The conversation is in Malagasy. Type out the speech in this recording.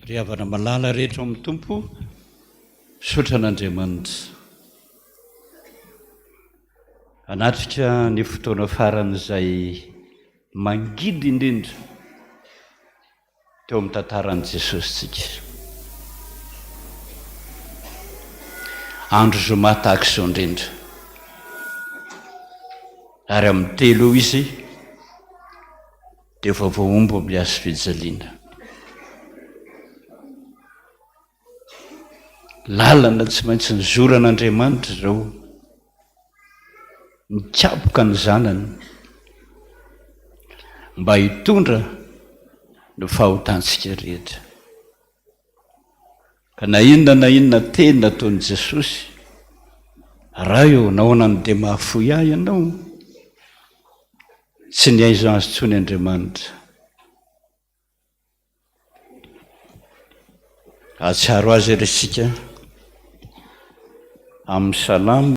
ry havana malala rehetra amin'ny tompo sotra an'Andriamanitra. Anatrika ny fotoana faran'izay mangidy indrindra teo amin'ny tantaran'i Jesosy tsika. Andro Zoma tahaka izao indrindra. Ary amin'ny telo eo izy dia efa voaombo miazo fijaliana. Lalana tsy maintsy nizoran'Andriamanitra izao, nikapoka ny zanany mba hitondra ny fahaotantsika rehetra. Ka na inona teny nataon'i Jesosy, raha eo nahoanany dia mafy ahy ianao, tsy niaizo azy intsony Andriamanitra. Ahatsiaro azy ry isika amin'ny salamo